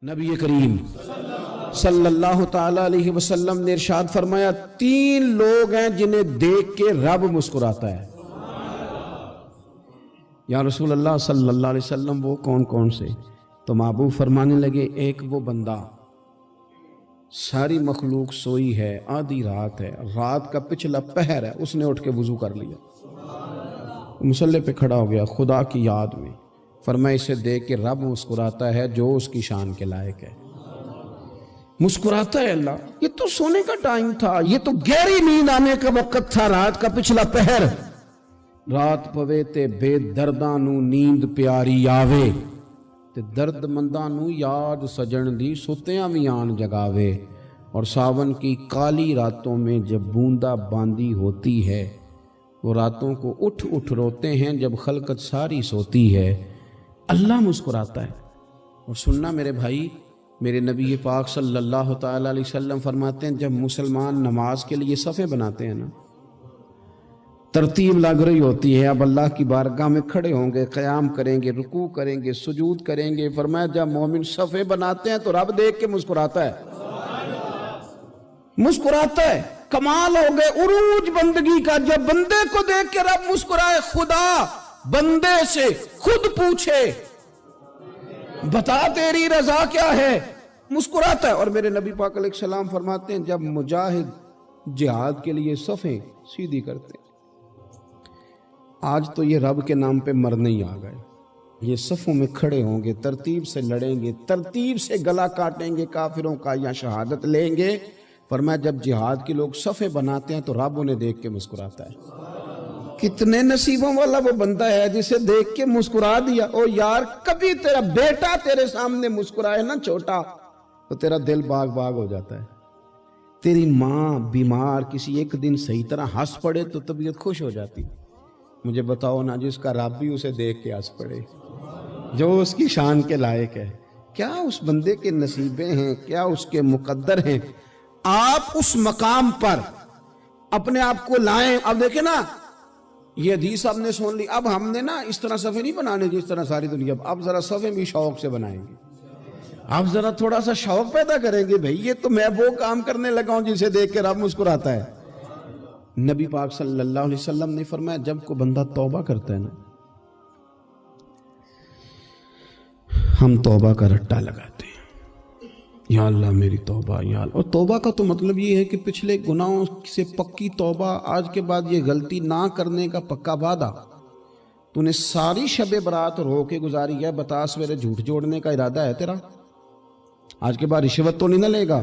نبی کریم صلی اللہ تعالی علیہ وسلم نے ارشاد فرمایا 3 لوگ ہیں جنہیں دیکھ کے رب مسکراتا ہے۔ یا رسول اللہ صلی اللہ علیہ وسلم وہ کون کون سے؟ تو محبوب فرمانے لگے ایک وہ بندہ ساری مخلوق سوئی ہے، آدھی رات ہے، رات کا پچھلا پہر ہے، اس نے اٹھ کے وضو کر لیا، مصلی پہ کھڑا ہو گیا خدا کی یاد میں، فرمایا اسے دیکھ کے رب مسکراتا ہے جو اس کی شان کے لائق ہے۔ مسکراتا ہے اللہ۔ یہ تو سونے کا ٹائم تھا، یہ تو گہری نیند آنے کا وقت تھا، رات کا پچھلا پہر۔ رات پوے تے بے درداں نو نیند پیاری آوے تے درد منداں نو یاد سجن دی ستیاں وی آن جگاوے، اور ساون کی کالی راتوں میں جب بوندا باندی ہوتی ہے، وہ راتوں کو اٹھ اٹھ روتے ہیں جب خلقت ساری سوتی ہے، اللہ مسکراتا ہے۔ اور سننا میرے بھائی، میرے نبی پاک صلی اللہ تعالی علیہ وسلم فرماتے ہیں جب مسلمان نماز کے لیے صفیں بناتے ہیں نا، ترتیب لگ رہی ہوتی ہے، اب اللہ کی بارگاہ میں کھڑے ہوں گے، قیام کریں گے، رکوع کریں گے، سجود کریں گے، فرمایا جب مومن صفیں بناتے ہیں تو رب دیکھ کے مسکراتا ہے، مسکراتا ہے۔ کمال ہو گئے عروج بندگی کا، جب بندے کو دیکھ کے رب مسکرائے، خدا بندے سے خود پوچھے بتا تیری رضا کیا ہے، مسکراتا ہے۔ اور میرے نبی پاک علیہ السلام فرماتے ہیں جب مجاہد جہاد کے لیے صفیں سیدھی کرتے ہیں، آج تو یہ رب کے نام پہ مرنے ہی آ گئے، یہ صفوں میں کھڑے ہوں گے، ترتیب سے لڑیں گے، ترتیب سے گلا کاٹیں گے کافروں کا یا شہادت لیں گے۔ فرمایا جب جہاد کے لوگ صفیں بناتے ہیں تو رب انہیں دیکھ کے مسکراتا ہے۔ کتنے نصیبوں والا وہ بندہ ہے جسے دیکھ کے مسکرا دیا۔ او یار کبھی تیرا بیٹا تیرے سامنے مسکرائے نا چھوٹا تو تیرا دل باغ باغ ہو جاتا ہے۔ تیری ماں بیمار کسی ایک دن صحیح طرح ہنس پڑے تو طبیعت خوش ہو جاتی۔ مجھے بتاؤ نا جس کا رب بھی اسے دیکھ کے ہنس پڑے، جو اس کی شان کے لائق ہے، کیا اس بندے کے نصیبیں ہیں، کیا اس کے مقدر ہیں۔ آپ اس مقام پر اپنے آپ کو لائیں۔ اب دیکھیں نا، یہ حدیث ہم نے سن لی، اب ہم نے نا اس طرح صفحے نہیں بنانے جس طرح ساری دنیا، اب ذرا صفحے بھی شوق سے بنائیں گے، اب ذرا تھوڑا سا شوق پیدا کریں گے، بھئی یہ تو میں وہ کام کرنے لگا ہوں جسے دیکھ کے رب مسکراتا ہے۔ نبی پاک صلی اللہ علیہ وسلم نے فرمایا جب کوئی بندہ توبہ کرتا ہے نا، ہم توبہ کا رٹا لگاتے ہیں، یا اللہ میری توبہ، یا اللہ۔ اور توبہ کا تو مطلب یہ ہے کہ پچھلے گناہوں سے پکی توبہ، آج کے بعد یہ غلطی نہ کرنے کا پکا وعدہ۔ تو نے ساری شب برات رو کے گزاری ہے، بتا سویرے جھوٹ جوڑنے کا ارادہ ہے تیرا؟ آج کے بعد رشوت تو نہیں نہ لے گا،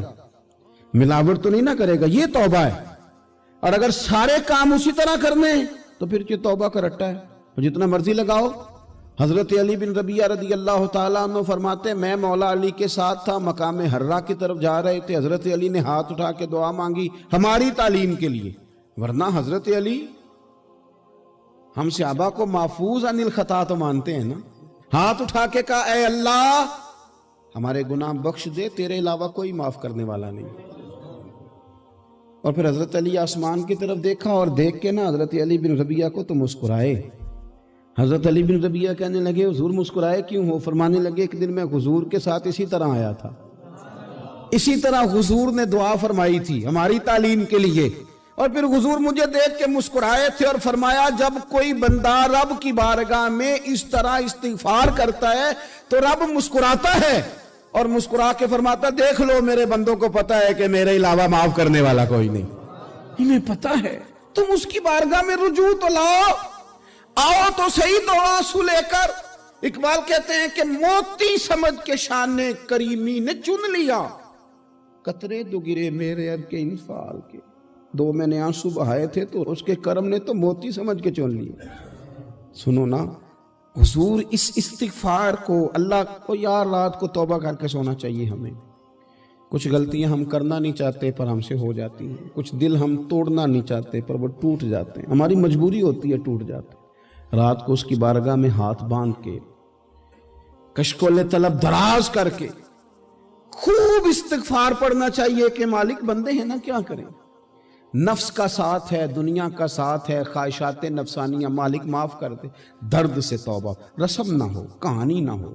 ملاوٹ تو نہیں نہ کرے گا، یہ توبہ ہے۔ اور اگر سارے کام اسی طرح کرنے تو پھر یہ توبہ کا رٹا ہے، جتنا مرضی لگاؤ۔ حضرت علی بن ربیعہ رضی اللہ تعالیٰ عنہ فرماتے ہیں میں مولا علی کے ساتھ تھا، مقام حرہ کی طرف جا رہے تھے، حضرت علی نے ہاتھ اٹھا کے دعا مانگی ہماری تعلیم کے لیے، ورنہ حضرت علی ہم صحابہ کو محفوظ عن الخطا تو مانتے ہیں نا۔ ہاتھ اٹھا کے کہا اے اللہ ہمارے گناہ بخش دے، تیرے علاوہ کوئی معاف کرنے والا نہیں۔ اور پھر حضرت علی آسمان کی طرف دیکھا اور دیکھ کے نا حضرت علی بن ربیعہ کو تو مسکرائے۔ حضرت علی بن ربیعہ کہنے لگے حضور مسکرائے کیوں ہو؟ فرمانے لگے ایک دن میں حضور کے ساتھ اسی طرح آیا تھا، اسی طرح حضور نے دعا فرمائی تھی ہماری تعلیم کے لیے، اور پھر حضور مجھے دیکھ کے مسکرائے تھے اور فرمایا جب کوئی بندہ رب کی بارگاہ میں اس طرح استغفار کرتا ہے تو رب مسکراتا ہے، اور مسکرا کے فرماتا دیکھ لو میرے بندوں کو پتا ہے کہ میرے علاوہ معاف کرنے والا کوئی نہیں، انہیں پتا ہے، تم اس کی بارگاہ میں رجوع تو لاؤ، آؤ تو صحیح دو آنسو لے کر۔ اقبال کہتے ہیں کہ موتی سمجھ کے شان کریمی نے چن لیا، قطرے دو گرے میرے اب کے انفال کے، دو میں نے آنسو بہائے تھے تو اس کے کرم نے تو موتی سمجھ کے چن لیا۔ سنو نا حضور اس استغفار کو، اللہ کو یار رات کو توبہ کر کے سونا چاہیے ہمیں۔ کچھ غلطیاں ہم کرنا نہیں چاہتے پر ہم سے ہو جاتی ہیں، کچھ دل ہم توڑنا نہیں چاہتے پر وہ ٹوٹ جاتے ہیں، ہماری مجبوری ہوتی ہے ٹوٹ جاتے ہیں۔ رات کو اس کی بارگاہ میں ہاتھ باندھ کے کشکول طلب دراز کر کے خوب استغفار پڑھنا چاہیے کہ مالک بندے ہیں نا کیا کریں، نفس کا ساتھ ہے، دنیا کا ساتھ ہے، خواہشات نفسانیہ، مالک معاف کر دے، درد سے توبہ، رسم نہ ہو، کہانی نہ ہو،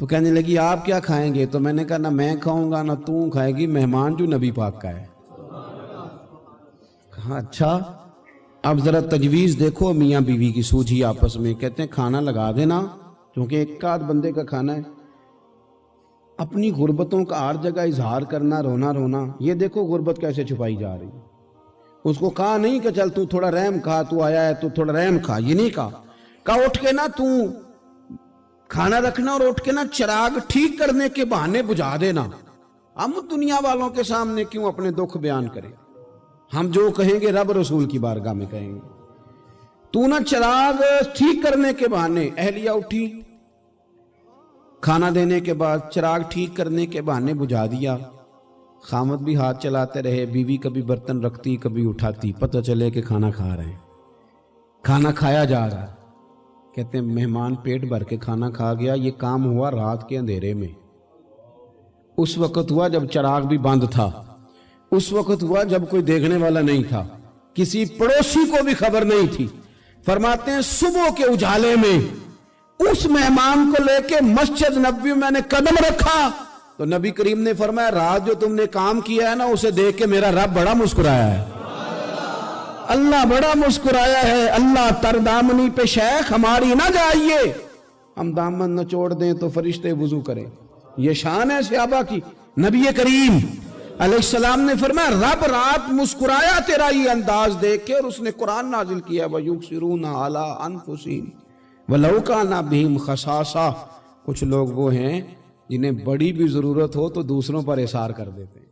تو کہنے لگی آپ کیا کھائیں گے؟ تو میں نے کہا نہ میں کھاؤں گا نہ تو کھائے گی، مہمان جو نبی پاک کا ہے۔ کہا اچھا، اب ذرا تجویز دیکھو میاں بیوی کی سوجھی آپس میں۔ کہتے ہیں کھانا لگا دینا، کیونکہ ایک آدھ بندے کا کھانا ہے۔ اپنی غربتوں کا ہر جگہ اظہار کرنا، رونا رونا، یہ دیکھو غربت کیسے چھپائی جا رہی ہے۔ اس کو کہا نہیں کہ چل تو تھوڑا رحم کھا، تو آیا ہے تو تھوڑا رحم کھا، یہ نہیں کہا اٹھ کے نا تو کھانا رکھنا اور اٹھ کے نا چراغ ٹھیک کرنے کے بہانے بجھا دینا۔ ہم دنیا والوں کے سامنے کیوں اپنے دکھ بیان کریں؟ ہم جو کہیں گے رب رسول کی بارگاہ میں کہیں گے۔ تو نا چراغ ٹھیک کرنے کے بہانے، اہلیہ اٹھی، کھانا دینے کے بعد چراغ ٹھیک کرنے کے بہانے بجھا دیا۔ خامد بھی ہاتھ چلاتے رہے، بیوی کبھی برتن رکھتی کبھی اٹھاتی، پتہ چلے کہ کھانا کھا رہے ہیں، کھانا کھایا جا رہا ہے۔ کہتے ہیں مہمان پیٹ بھر کے کھانا کھا گیا۔ یہ کام ہوا رات کے اندھیرے میں، اس وقت ہوا جب چراغ بھی بند تھا، اس وقت ہوا جب کوئی دیکھنے والا نہیں تھا، کسی پڑوسی کو بھی خبر نہیں تھی۔ فرماتے ہیں صبح کے اجالے میں اس مہمان کو لے کے مسجد نبوی میں نے قدم رکھا تو نبی کریم نے فرمایا رات جو تم نے کام کیا ہے نا، اسے دیکھ کے میرا رب بڑا مسکرایا ہے، اللہ بڑا مسکرایا ہے۔ اللہ تر دامنی پہ شیخ ہماری نہ جائیے، ہم دامن نہ چھوڑ دیں تو فرشتے وضو کریں۔ یہ شان ہے صحابہ کی۔ نبی کریم علیہ السلام نے فرمایا رب رات مسکرایا تیرا یہ انداز دیکھ کے، اور اس نے قرآن نازل کیا وَيُؤْثِرُونَ عَلَىٰ أَنفُسِهِمْ وَلَوْ كَانَ بِهِمْ خَصَاصَةٌ۔ کچھ لوگ وہ ہیں جنہیں بڑی بھی ضرورت ہو تو دوسروں پر اثار کر دیتے ہیں۔